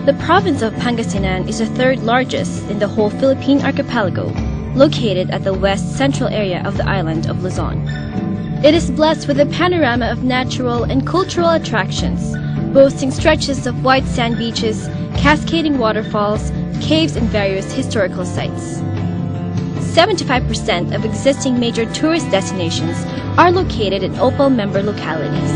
The province of Pangasinan is the third largest in the whole Philippine archipelago, located at the west central area of the island of Luzon. It is blessed with a panorama of natural and cultural attractions, boasting stretches of white sand beaches, cascading waterfalls, caves, and various historical sites. 75% of existing major tourist destinations are located in OPAL member localities.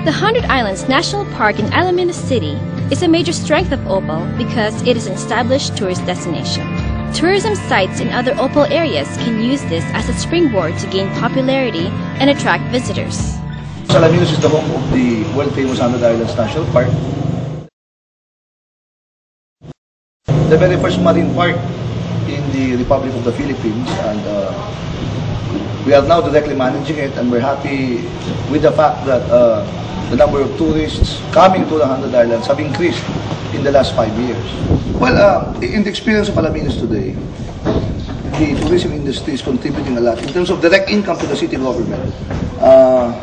The 100 Islands National Park in Alaminos City is a major strength of OPAL because it is an established tourist destination. Tourism sites in other OPAL areas can use this as a springboard to gain popularity and attract visitors. Alaminos is the home of the world-famous 100 Islands National Park. The very first marine park in the Republic of the Philippines, and we are now directly managing it, and we're happy with the fact that the number of tourists coming to the 100 Islands have increased in the last 5 years. Well, in the experience of Alaminos today, the tourism industry is contributing a lot in terms of direct income to the city government.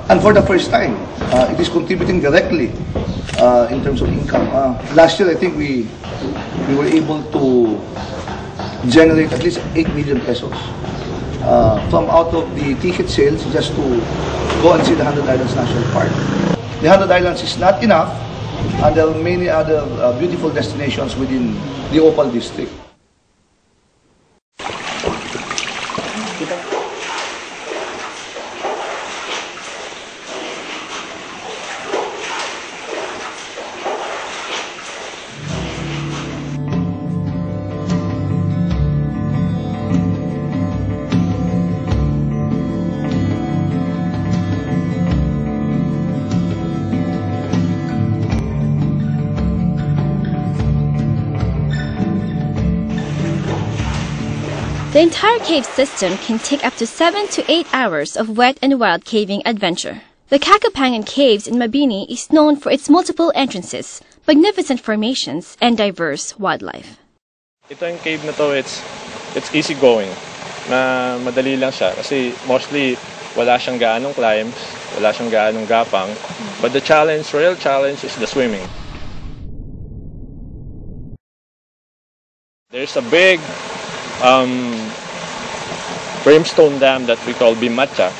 And for the first time, it is contributing directly in terms of income. Last year, I think we were able to generate at least 8 million pesos from out of the ticket sales just to go and see the 100 Islands National Park. The 100 Islands is not enough, and there are many other beautiful destinations within the OPAL district. The entire cave system can take up to 7 to 8 hours of wet and wild caving adventure. The Cacapangan Caves in Mabini is known for its multiple entrances, magnificent formations, and diverse wildlife. Ito yung cave na to, it's easy going. Madali lang siya kasi mostly wala siyang gaanong climbs, wala siyang gaanong gapang. But the real challenge is the swimming. There's a big brimstone dam that we call Bimatcha.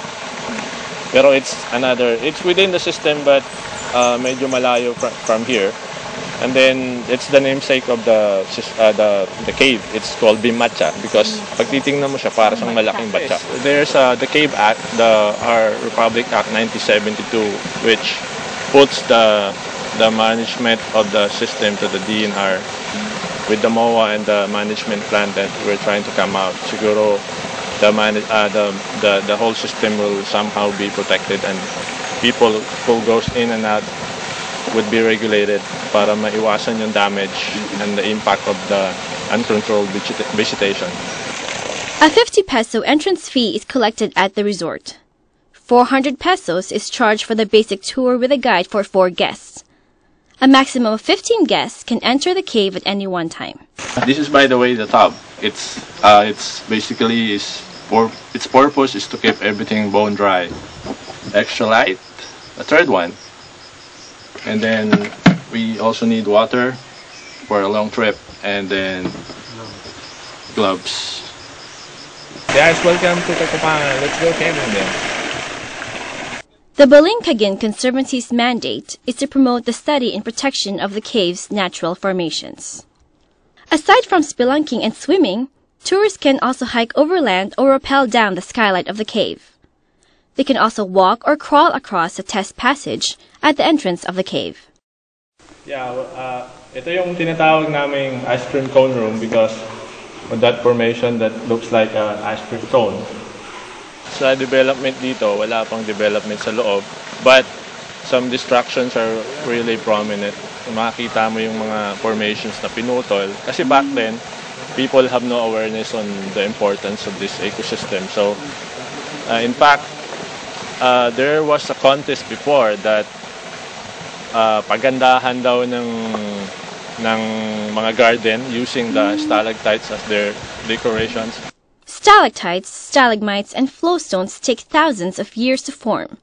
Pero it's within the system but medyo malayo from here. And then it's the namesake of the cave. It's called Bimatcha because pag titingnan mo siya para siyang malaking batcha. There's the Cave Act, our Republic Act 1972, which puts the management of the system to the DNR. With the MOA and the management plan that we're trying to come out, siguro the whole system will somehow be protected and people who goes in and out would be regulated para maiwasan yung damage and the impact of the uncontrolled visitation. A 50 peso entrance fee is collected at the resort. 400 pesos is charged for the basic tour with a guide for 4 guests. A maximum of 15 guests can enter the cave at any one time. This is, by the way, the tub. It's basically its purpose is to keep everything bone dry. Extra light, a third one, and then we also need water for a long trip, and then gloves. Guys, welcome to Cacapangan. Let's go caving then. The Balingcaguin Conservancy's mandate is to promote the study and protection of the cave's natural formations. Aside from spelunking and swimming, tourists can also hike overland or rappel down the skylight of the cave. They can also walk or crawl across the test passage at the entrance of the cave. Yeah, ito yung tinatawag naming ice cream cone room because of that formation that looks like an ice cream cone. Sa development dito, wala pang development sa loob, but some distractions are really prominent. Makikita mo yung mga formations na pinutol. Kasi back then, people have no awareness on the importance of this ecosystem. So, in fact, there was a contest before that pagandahan daw ng mga garden using the stalactites as their decorations. Stalactites, stalagmites, and flowstones take thousands of years to form.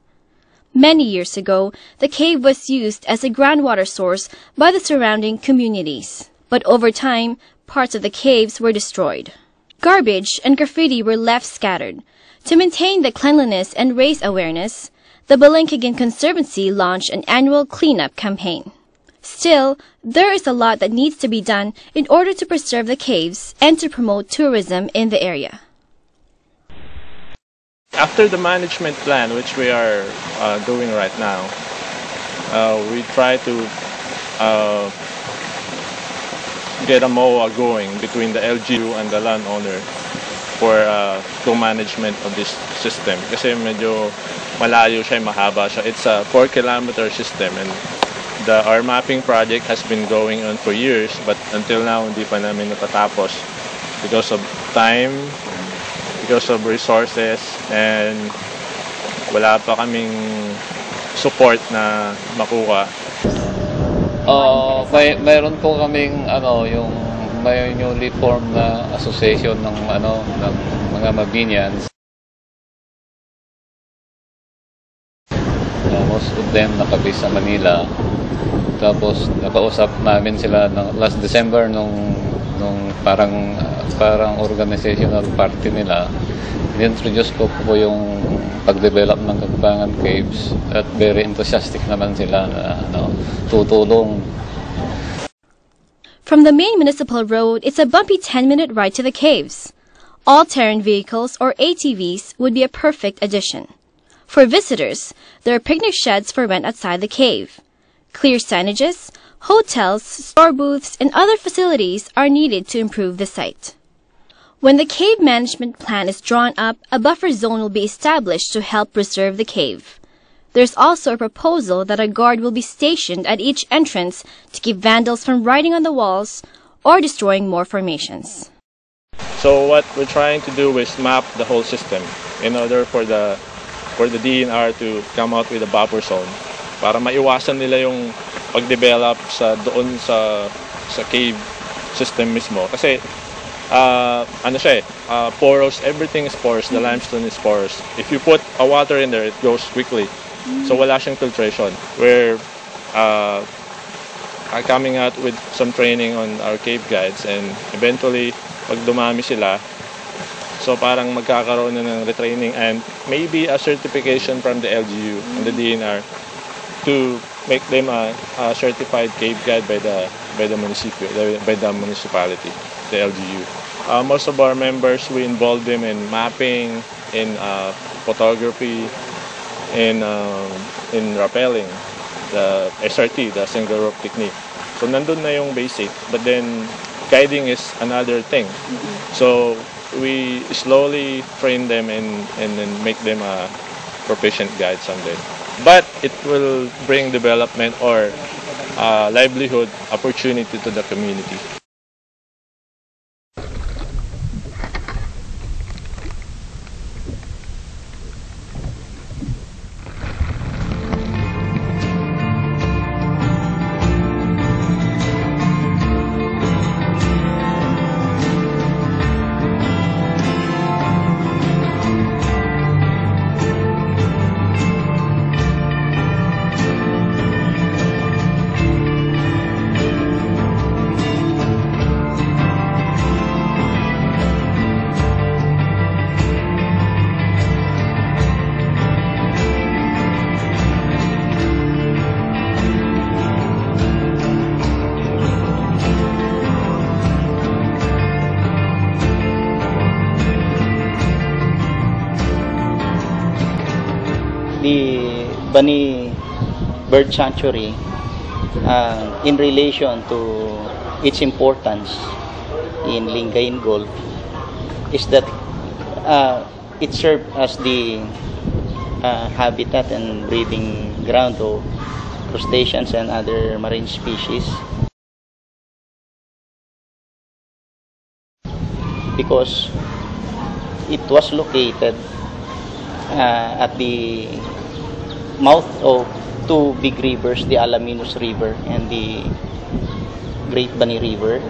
Many years ago, the cave was used as a groundwater source by the surrounding communities. But over time, parts of the caves were destroyed. Garbage and graffiti were left scattered. To maintain the cleanliness and raise awareness, the Balinkagan Conservancy launched an annual cleanup campaign. Still, there is a lot that needs to be done in order to preserve the caves and to promote tourism in the area. After the management plan, which we are doing right now, we try to get a MOA going between the LGU and the landowner for co-management of this system. Kasi medyo malayo siya, mahaba siya. It's a 4-kilometer system, and our mapping project has been going on for years, but until now hindi pa namin natatapos because of time, because of resources, and wala pa kaming support na makuha. Mayroon po kaming may newly formed na association ng mga Mabinians. Most of them nakabase sa Manila. Tapos nakausap namin sila last December nung parang organizational party nila. I-introduce ko po yung pag-develop ng Kagbangan Caves at very enthusiastic naman sila na tutulong. From the main municipal road, it's a bumpy 10-minute ride to the caves. All-terrain vehicles, or ATVs, would be a perfect addition. For visitors, there are picnic sheds for rent outside the cave. Clear signages, hotels, store booths, and other facilities are needed to improve the site. When the cave management plan is drawn up, a buffer zone will be established to help preserve the cave. There's also a proposal that a guard will be stationed at each entrance to keep vandals from writing on the walls or destroying more formations. So what we're trying to do is map the whole system in order for the DNR to come out with a buffer zone para maiwasan nila yung pag-develop doon sa cave system mismo. Kasi porous, everything is porous, the limestone is porous. If you put a water in there, it goes quickly. So wala siyang filtration. We're coming out with some training on our cave guides, and eventually, pag dumami sila, so parang magkakaroon na ng retraining and maybe a certification from the LGU and the DNR to make them a certified cave guide by the municipality, the LGU. Most of our members, we involve them in mapping, in photography, in rappelling, the SRT, the single rope technique. So nandun na yung basic, but then guiding is another thing. So we slowly train them and then make them a proficient guide someday. But it will bring development or livelihood opportunity to the community. The Bani Bird Sanctuary, in relation to its importance in Lingayen Gulf, is that it serves as the habitat and breeding ground of crustaceans and other marine species, because it was located at the mouth of two big rivers, the Alaminos River and the Great Bani River.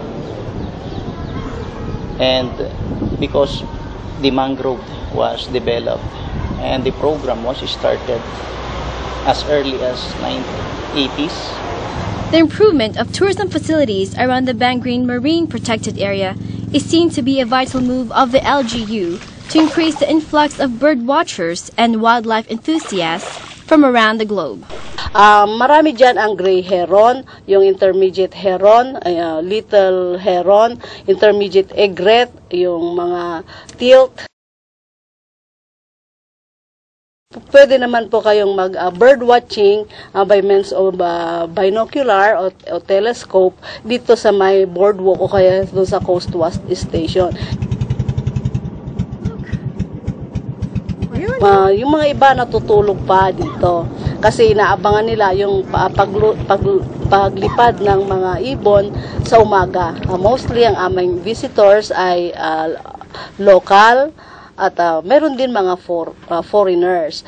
And because the mangrove was developed and the program was started as early as 1980s. The improvement of tourism facilities around the Bangreen Marine Protected Area is seen to be a vital move of the LGU to increase the influx of bird watchers and wildlife enthusiasts from around the globe. Marami dyan ang gray heron, yung intermediate heron, little heron, intermediate egret, yung mga teal. Pwede naman po kayong bird watching by means of binocular o telescope dito sa may boardwalk o kaya doon sa Coast Watch Station. Yung mga iba natutulog pa dito kasi inaabangan nila yung paglipad ng mga ibon sa umaga. Mostly ang aming visitors ay local at meron din mga foreigners.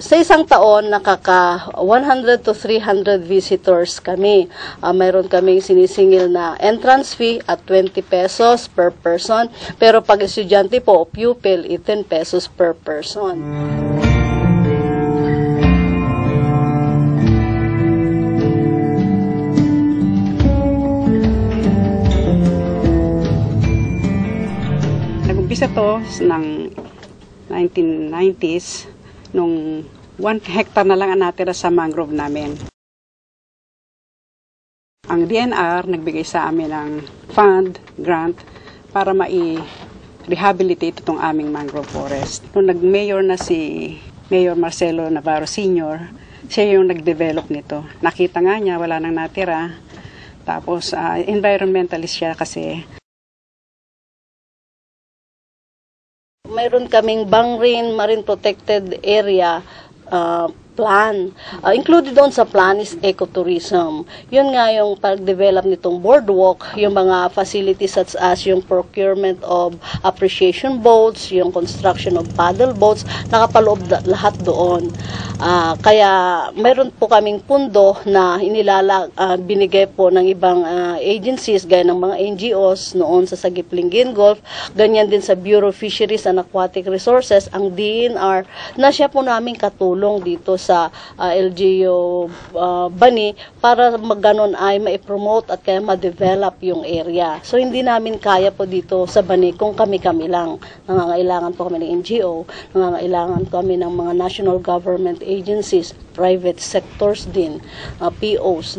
Sa isang taon, nakaka 100 to 300 visitors kami. Meron kaming sinisingil na entrance fee at 20 pesos per person. Pero pag estudyante po, pupil, 10 pesos per person. Nag-umpisa to ng 1990s nung 1 hectare na lang ang natira sa mangrove namin. Ang DNR nagbigay sa amin ng fund, grant, para mai-rehabilitate itong aming mangrove forest. Nung nag-mayor na si Mayor Marcelo Navarro Sr., siya yung nag-develop nito. Nakita nga niya, wala nang natira. Tapos, environmentalist siya kasi. Mayroon kaming Bangreen Marine Protected Area plan. Included doon sa plan is ecotourism. Yun nga yung pag-develop nitong boardwalk, yung mga facilities such as yung procurement of appreciation boats, yung construction of paddle boats, nakapaloob lahat doon. Kaya meron po kaming pundo na binigay po ng ibang agencies gaya ng mga NGOs noon sa Sagiplinggin Gulf, ganyan din sa Bureau of Fisheries and Aquatic Resources, ang DNR, na siya po namin katulong dito sa LGU Bani para maganon ay ma-promote at kaya ma-develop yung area. So hindi namin kaya po dito sa Bani kung kami-kami lang. Nangangailangan po kami ng NGO, nangangailangan kami ng mga national government agencies, private sectors din, POs,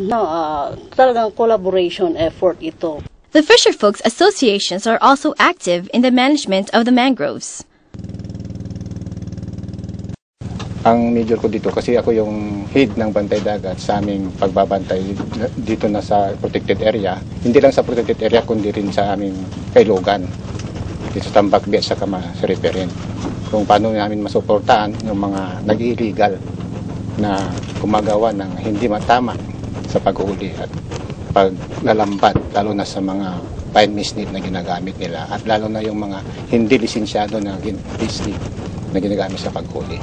talagang collaboration effort ito. The fisherfolks associations are also active in the management of the mangroves. Ang major ko dito kasi ako yung head ng bantay dagat sa aming pagbabantay dito na sa protected area. Hindi lang sa protected area kundi rin sa aming kailugan. Dito sa Tambakbi at sa Referent. Kung paano namin masuportahan yung mga nag-illegal na gumagawa ng hindi matama sa paghuli at paglalambat, lalo na sa mga fine mislead na ginagamit nila at lalo na yung mga hindi lisensyado na mislead na ginagamit sa paghuli.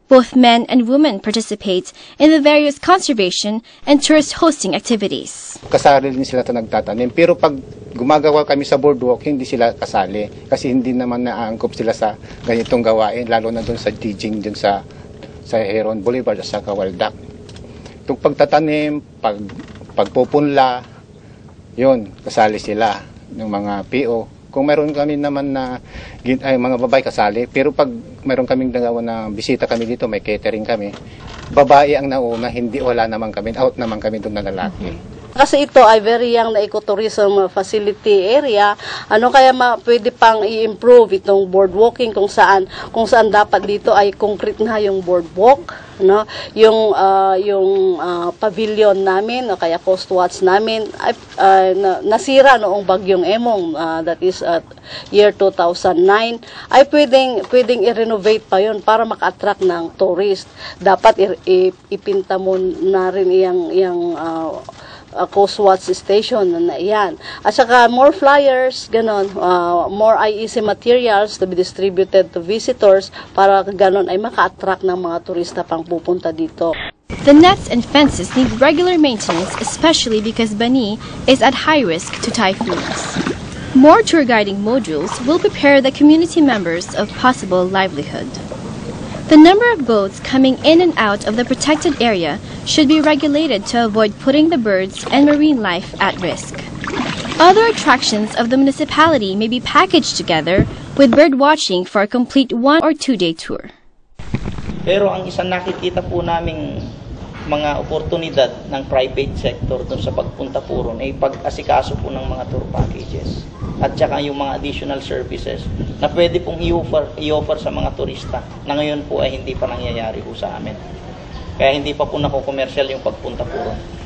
Both men and women participate in the various conservation and tourist hosting activities. Kasali din sila na nagtatanim, pero pag gumagawa kami sa boardwalk, hindi sila kasali kasi hindi naman naangkop sila sa ganitong gawain, lalo na doon sa teaching dun sa Heron Boulevard at sa Kawaldak. Itong pagtatanim, pagpupunla, yun, kasali sila ng mga PO. Kung meron kami naman na mga babae kasali, pero pag meron kaming nagawa na bisita kami dito, may catering kami, babae ang nauna, wala naman kami, out naman kami doon na lalaki. Kasi ito ay very young na ecotourism facility area, kaya pwede pang i-improve itong boardwalking kung saan dapat dito ay concrete na yung boardwalk, no? Yung pavilion namin o kaya Coast Watch namin ay nasira noong bagyong Emong, that is at year 2009, ay pwedeng i-renovate pa yon para maka-attract ng tourist. Dapat ipinta mo na rin iyang Coast Watch Station na iyan. At saka more flyers, ganon, more IEC materials to be distributed to visitors para ganon ay maka-attract ng mga turista pang pupunta dito. The nets and fences need regular maintenance, especially because Bani is at high risk to typhoons. More tour guiding modules will prepare the community members of possible livelihood. The number of boats coming in and out of the protected area should be regulated to avoid putting the birds and marine life at risk. Other attractions of the municipality may be packaged together with bird watching for a complete 1 or 2 day tour. Pero ang isang nakikita po naming mga oportunidad ng private sector doon sa pagpunta po ron ay pag-asikaso po ng mga tour packages at saka yung mga additional services na pwede pong i-offer sa mga turista na ngayon po ay hindi pa nangyayari po sa amin. Kaya hindi pa po nako-commercial yung pagpunta po ron.